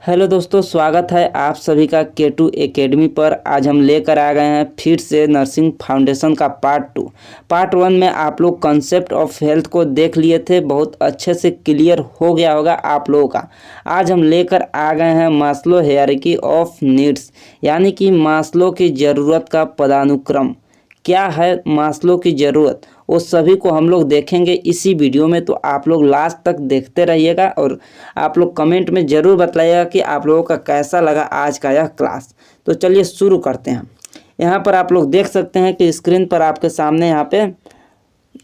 Hello दोस्तों, स्वागत है आप सभी का K2 एकेडमी पर। आज हम लेकर आ गए हैं फिर से नर्सिंग फाउंडेशन का पार्ट 2। पार्ट 1 में आप लोग कंसेप्ट ऑफ हेल्थ को देख लिए थे, बहुत अच्छे से क्लियर हो गया होगा आप लोगों का। आज हम लेकर आ गए हैं मास्लो हायरार्की ऑफ नीड्स, यानी कि मास्लो की ज़रूरत का पदानुक्रम। क्या है मास्लो की ज़रूरत, वो सभी को हम लोग देखेंगे इसी वीडियो में। तो आप लोग लास्ट तक देखते रहिएगा और आप लोग कमेंट में ज़रूर बताइएगा कि आप लोगों का कैसा लगा आज का यह क्लास। तो चलिए शुरू करते हैं। यहाँ पर आप लोग देख सकते हैं कि स्क्रीन पर आपके सामने यहाँ पे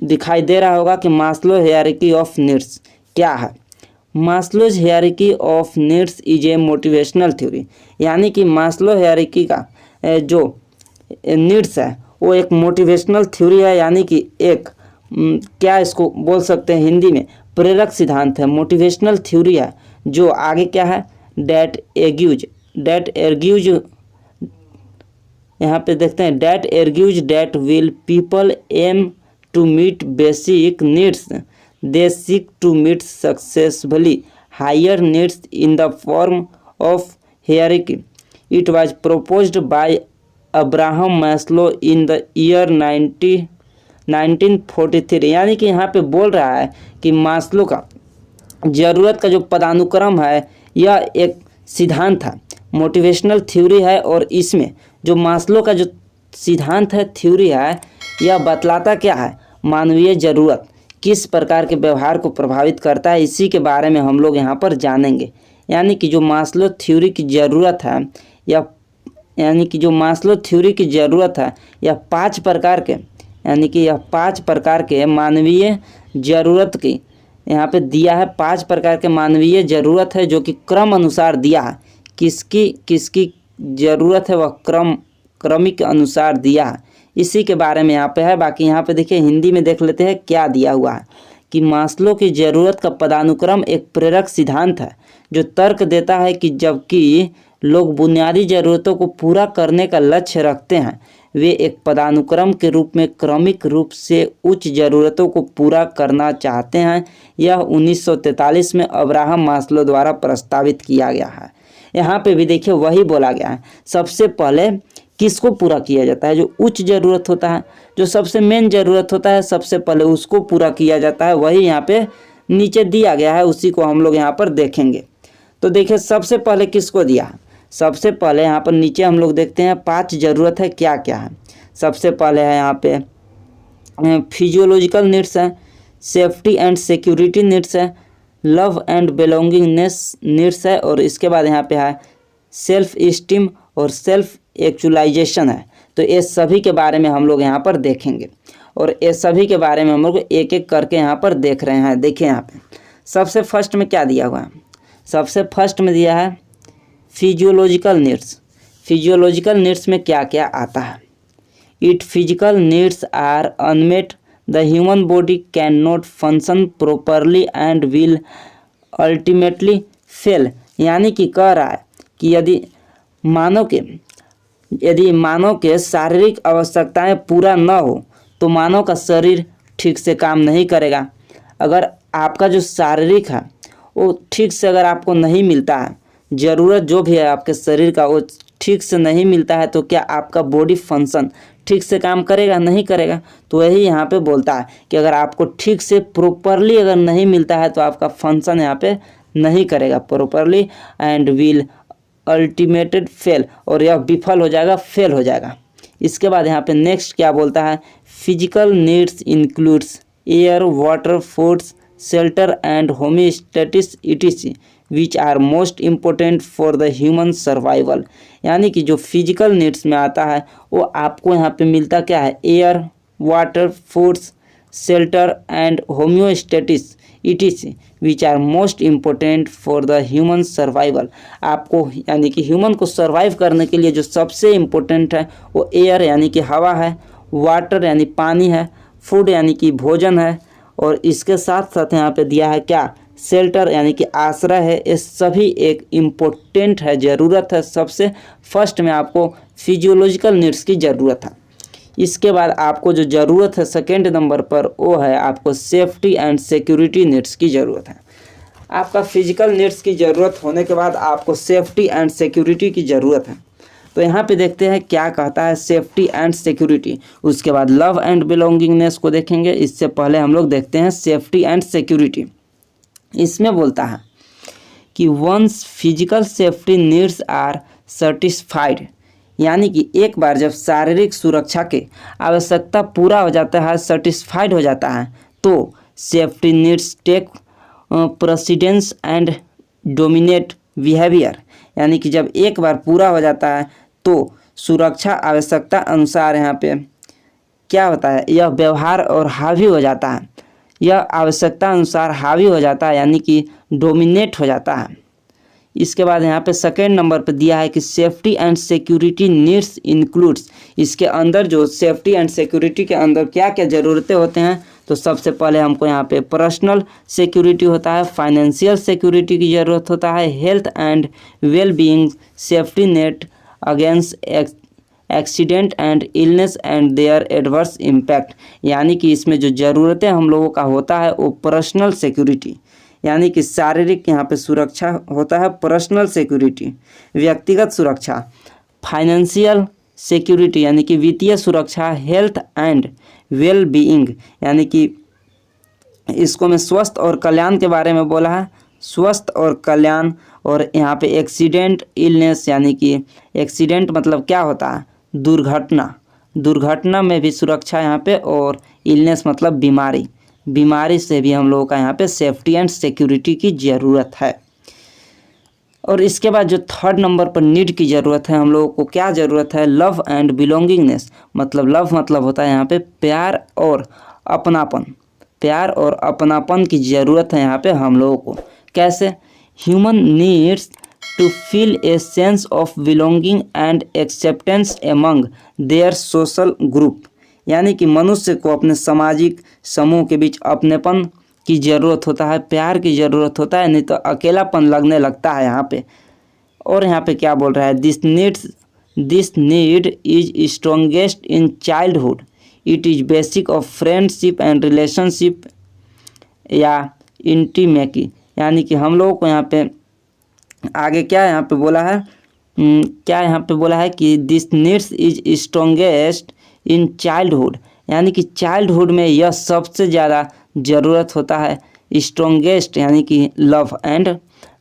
दिखाई दे रहा होगा कि मास्लो हायरार्की ऑफ नीड्स क्या है। Maslow's hierarchy of needs is a motivational theory, यानी कि मास्लो हायरार्की का जो नीड्स है वो एक मोटिवेशनल थ्योरी है, यानी कि एक क्या इसको बोल सकते हैं हिंदी में, प्रेरक सिद्धांत है, मोटिवेशनल थ्योरी है। जो आगे क्या है, डेट एर्ग्यूज यहाँ पे देखते हैं, that argues that will people aim to meet basic needs they seek to meet successfully higher needs in the form of hierarchy. It was proposed by Abraham Maslow in the year 1943। यानी कि यहाँ पे बोल रहा है कि Maslow का ज़रूरत का जो पदानुक्रम है यह एक सिद्धांत है, मोटिवेशनल थ्योरी है। और इसमें जो मास्लो का जो सिद्धांत है, थ्योरी है, यह बतलाता क्या है, मानवीय ज़रूरत किस प्रकार के व्यवहार को प्रभावित करता है, इसी के बारे में हम लोग यहाँ पर जानेंगे। यानी कि जो मास्लो थ्योरी की ज़रूरत है यानी कि जो मास्लो थ्योरी की ज़रूरत है यह 5 प्रकार के, यानी कि यह 5 प्रकार के मानवीय ज़रूरत की यहाँ पे दिया है। 5 प्रकार के मानवीय ज़रूरत है जो कि क्रम अनुसार दिया है। किसकी ज़रूरत है वह क्रमिक अनुसार दिया है, इसी के बारे में यहाँ पे है। बाकी यहाँ पे देखिए हिंदी में देख लेते हैं क्या दिया हुआ है कि मास्लो की ज़रूरत का पदानुक्रम एक प्रेरक सिद्धांत है जो तर्क देता है कि जबकि लोग बुनियादी ज़रूरतों को पूरा करने का लक्ष्य रखते हैं, वे एक पदानुक्रम के रूप में क्रमिक रूप से उच्च ज़रूरतों को पूरा करना चाहते हैं। यह 1943 में अब्राहम मास्लो द्वारा प्रस्तावित किया गया है। यहाँ पे भी देखिए वही बोला गया है, सबसे पहले किसको पूरा किया जाता है, जो उच्च ज़रूरत होता है, जो सबसे मेन ज़रूरत होता है, सबसे पहले उसको पूरा किया जाता है। वही यहाँ पे नीचे दिया गया है, उसी को हम लोग यहाँ पर देखेंगे। तो देखिए सबसे पहले किसको दिया है, सबसे पहले यहाँ पर नीचे हम लोग देखते हैं 5 ज़रूरत है क्या क्या है। सबसे पहले है यहाँ पे फिजियोलॉजिकल नीड्स है, सेफ्टी एंड सिक्योरिटी नीड्स है, लव एंड बिलोंगिंगनेस नीड्स है, और इसके बाद यहाँ पे है सेल्फ इस्टीम और सेल्फ एक्चुअलाइजेशन है। तो ये सभी के बारे में हम लोग यहाँ पर देखेंगे और ये सभी के बारे में हम लोग एक एक करके यहाँ पर देख रहे हैं। देखिए यहाँ पे सबसे फर्स्ट में क्या दिया हुआ है, सबसे फर्स्ट में दिया है फिजियोलॉजिकल नीड्स। फिजियोलॉजिकल नीड्स में क्या क्या आता है, it physical needs are unmet the human body cannot function properly and will ultimately fail. यानी कि कह रहा है कि यदि मानव के शारीरिक आवश्यकताएं पूरा न हो तो मानव का शरीर ठीक से काम नहीं करेगा। अगर आपका जो शारीरिक है वो ठीक से अगर आपको नहीं मिलता है, ज़रूरत जो भी है आपके शरीर का वो ठीक से नहीं मिलता है, तो क्या आपका बॉडी फंक्शन ठीक से काम करेगा, नहीं करेगा। तो यही यहाँ पे बोलता है कि अगर आपको ठीक से प्रॉपरली अगर नहीं मिलता है तो आपका फंक्शन यहाँ पे नहीं करेगा प्रॉपरली एंड विल अल्टीमेटेड फेल, और यह विफल हो जाएगा, फेल हो जाएगा। इसके बाद यहाँ पे नेक्स्ट क्या बोलता है, physical needs includes air, water, foods, shelter and homeostasis etc which are most important for the human survival. यानी कि जो फिजिकल नीड्स में आता है वो आपको यहाँ पे मिलता क्या है, air, water, foods, shelter and homeostasis etc which are most important for the human survival. आपको यानी कि ह्यूमन को सर्वाइव करने के लिए जो सबसे इम्पोर्टेंट है वो एयर यानी कि हवा है, वाटर यानी पानी है, फूड यानी कि भोजन है, और इसके साथ साथ यहाँ पे दिया है क्या, शेल्टर यानी कि आश्रय है। ये सभी एक इम्पोर्टेंट है, ज़रूरत है। सबसे फर्स्ट में आपको फिजियोलॉजिकल नीड्स की ज़रूरत है। इसके बाद आपको जो ज़रूरत है सेकेंड नंबर पर वो है आपको सेफ्टी एंड सिक्योरिटी नीड्स की ज़रूरत है। आपका फिजिकल नीड्स की ज़रूरत होने के बाद आपको सेफ्टी एंड सिक्योरिटी की ज़रूरत है। तो यहाँ पे देखते हैं क्या कहता है सेफ्टी एंड सिक्योरिटी। उसके बाद लव एंड बिलोंगिंगनेस को देखेंगे। इससे पहले हम लोग देखते हैं सेफ्टी एंड सिक्योरिटी। इसमें बोलता है कि once physical safety needs are satisfied, यानी कि एक बार जब शारीरिक सुरक्षा के आवश्यकता पूरा हो जाता है, सेटिस्फाइड हो जाता है, तो safety needs take precedence and dominate behaviour. यानी कि जब एक बार पूरा हो जाता है तो सुरक्षा आवश्यकता अनुसार यहाँ पे क्या होता है, यह व्यवहार और हावी हो जाता है, यह आवश्यकता अनुसार हावी हो जाता है, यानी कि डोमिनेट हो जाता है। इसके बाद यहाँ पे सेकेंड नंबर पे दिया है कि safety and security needs includes. इसके अंदर जो सेफ्टी एंड सिक्योरिटी के अंदर क्या क्या ज़रूरतें होते हैं, तो सबसे पहले हमको यहाँ पे पर्सनल सिक्योरिटी होता है, फाइनेंशियल सिक्योरिटी की ज़रूरत होता है, health and well being, safety net against accident and illness and there adverse impact. यानी कि इसमें जो ज़रूरतें हम लोगों का होता है वो पर्सनल सिक्योरिटी, यानी कि शारीरिक यहाँ पे सुरक्षा होता है, पर्सनल सिक्योरिटी व्यक्तिगत सुरक्षा, फाइनेंशियल सिक्योरिटी यानी कि वित्तीय सुरक्षा, हेल्थ एंड वेल बीइंग यानी कि इसको में स्वस्थ और कल्याण के बारे में बोला है, स्वस्थ और कल्याण। और यहाँ पे एक्सीडेंट इलनेस यानी कि एक्सीडेंट मतलब क्या होता है, दुर्घटना, दुर्घटना में भी सुरक्षा यहाँ पे, और इलनेस मतलब बीमारी, बीमारी से भी हम लोगों का यहाँ पे सेफ्टी एंड सिक्योरिटी की ज़रूरत है। और इसके बाद जो थर्ड नंबर पर नीड की ज़रूरत है, हम लोगों को क्या ज़रूरत है, लव एंड बिलोंगिंगनेस। मतलब लव मतलब होता है यहाँ पे प्यार और अपनापन, प्यार और अपनापन की ज़रूरत है यहाँ पे हम लोगों को। कैसे, human needs to feel a sense of belonging and acceptance among their social group. यानी कि मनुष्य को अपने सामाजिक समूह के बीच अपनेपन की ज़रूरत होता है, प्यार की ज़रूरत होता है, नहीं तो अकेलापन लगने लगता है यहाँ पे। और यहाँ पे क्या बोल रहा है, this need is strongest in childhood, it is basic of friendship and relationship या इंटीमेकी। यानी कि हम लोगों को यहाँ पे आगे क्या यहाँ पे बोला है, क्या यहाँ पे बोला है कि this needs is strongest in childhood, यानी कि चाइल्डहुड में यह सबसे ज़्यादा ज़रूरत होता है। स्ट्रॉन्गेस्ट यानी कि लव एंड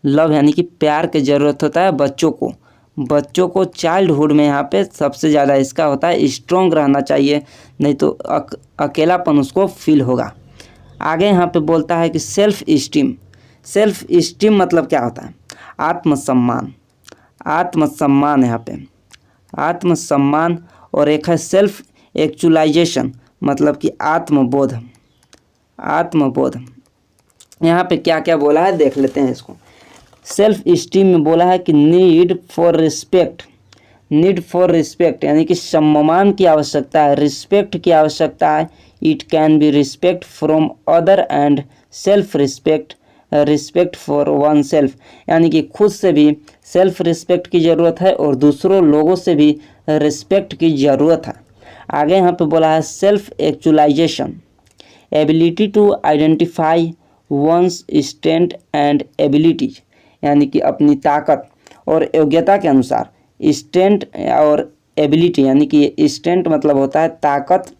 लव यानी कि प्यार की ज़रूरत होता है बच्चों को चाइल्डहुड में यहाँ पे सबसे ज़्यादा इसका होता है, स्ट्रॉन्ग रहना चाहिए, नहीं तो अकेलापन उसको फील होगा। आगे यहाँ पे बोलता है कि सेल्फ इस्टीम मतलब क्या होता है, आत्मसम्मान, आत्मसम्मान यहाँ पे आत्मसम्मान। और एक है सेल्फ एक्चुअलाइजेशन मतलब कि आत्मबोध। यहाँ पे क्या क्या बोला है देख लेते हैं इसको। सेल्फ इस्टीम में बोला है कि नीड फॉर रिस्पेक्ट यानी कि सम्मान की आवश्यकता है, रिस्पेक्ट की आवश्यकता है। It can be respect from other and self respect for one self, यानी कि खुद से भी सेल्फ रिस्पेक्ट की ज़रूरत है और दूसरों लोगों से भी रिस्पेक्ट की ज़रूरत है। आगे यहाँ पे बोला है self actualisation, ability to identify one's strength and abilities, यानी कि अपनी ताकत और योग्यता के अनुसार, स्ट्रेंथ और एबिलिटी यानी कि स्ट्रेंथ मतलब होता है ताकत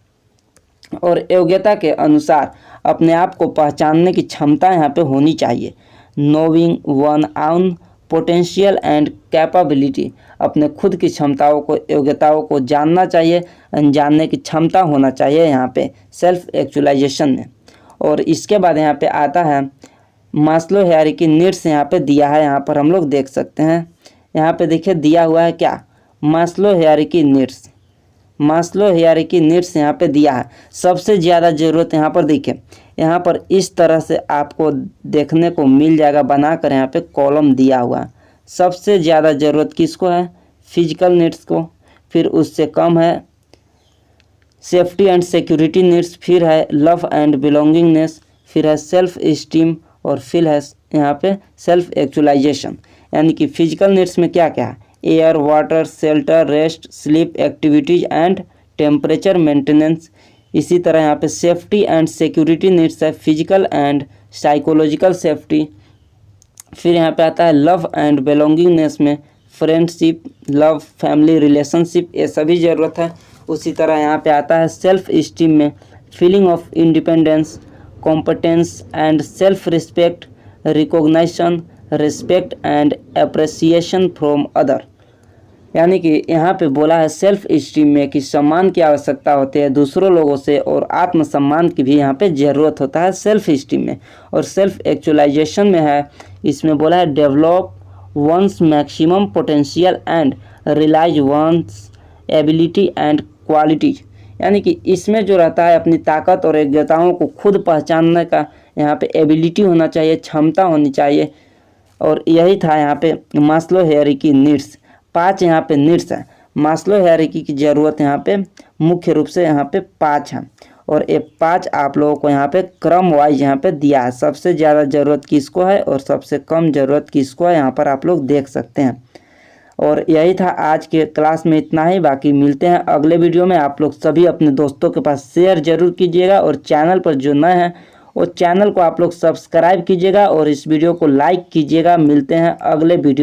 और योग्यता के अनुसार अपने आप को पहचानने की क्षमता यहाँ पे होनी चाहिए। नोविंग वन आउन पोटेंशियल एंड कैपेबिलिटी, अपने खुद की क्षमताओं को योग्यताओं को जानना चाहिए, जानने की क्षमता होना चाहिए यहाँ पे सेल्फ एक्चुअलाइजेशन में। और इसके बाद यहाँ पे आता है मास्लो हायरार्की नीड्स, यहाँ पे दिया है, यहाँ पर हम लोग देख सकते हैं। यहाँ पे देखिए दिया हुआ है क्या, Maslow hierarchy needs, Maslow hierarchy needs यहाँ पे दिया है। सबसे ज़्यादा ज़रूरत यहाँ पर देखिए, यहाँ पर इस तरह से आपको देखने को मिल जाएगा, बनाकर यहाँ पे कॉलम दिया हुआ है। सबसे ज़्यादा ज़रूरत किसको है, फिजिकल नीड्स को, फिर उससे कम है सेफ्टी एंड सिक्योरिटी नीड्स, फिर है लव एंड बिलोंगिंगनेस, फिर है सेल्फ इस्टीम, और फिर है यहाँ पे सेल्फ एक्चुअलाइजेशन। यानी कि फिजिकल नीड्स में क्या क्या है, air, water, shelter, rest, sleep, activities and temperature maintenance. इसी तरह यहाँ पे सेफ्टी एंड सिक्योरिटी नीड्स है फिजिकल एंड साइकोलॉजिकल सेफ्टी, फिर यहाँ पे आता है लव एंड बिलोंगिंगनेस में फ्रेंडशिप, लव, फैमिली, रिलेशनशिप, ये सभी ज़रूरत है। उसी तरह यहाँ पे आता है सेल्फ इस्टीम में feeling of independence, competence and self respect, recognition, respect and appreciation from other. यानी कि यहाँ पे बोला है सेल्फ इस्टीम में कि सम्मान की आवश्यकता होती है दूसरों लोगों से, और आत्मसम्मान की भी यहाँ पे ज़रूरत होता है सेल्फ इस्टीम में। और सेल्फ एक्चुअलाइजेशन में है, इसमें बोला है develop one's maximum potential and realise one's ability and qualities. यानी कि इसमें जो रहता है अपनी ताकत और योग्यताओं को खुद पहचानने का यहाँ पे एबिलिटी होना चाहिए, क्षमता होनी चाहिए। और यही था यहाँ पे मास्लो हायरार्की नीड्स। 5 यहाँ पे नीड्स है। मास्लो हायरार्की की ज़रूरत यहाँ पे मुख्य रूप से यहाँ पे 5 है, और ये 5 आप लोगों को यहाँ पे क्रम वाइज यहाँ पे दिया है। सबसे ज़्यादा ज़रूरत किसको है और सबसे कम ज़रूरत किसको है, यहाँ पर आप लोग देख सकते हैं। और यही था आज के क्लास में, इतना ही। बाकी मिलते हैं अगले वीडियो में। आप लोग सभी अपने दोस्तों के पास शेयर जरूर कीजिएगा, और चैनल पर जो नए हैं वो चैनल को आप लोग सब्सक्राइब कीजिएगा और इस वीडियो को लाइक कीजिएगा। मिलते हैं अगले वीडियो।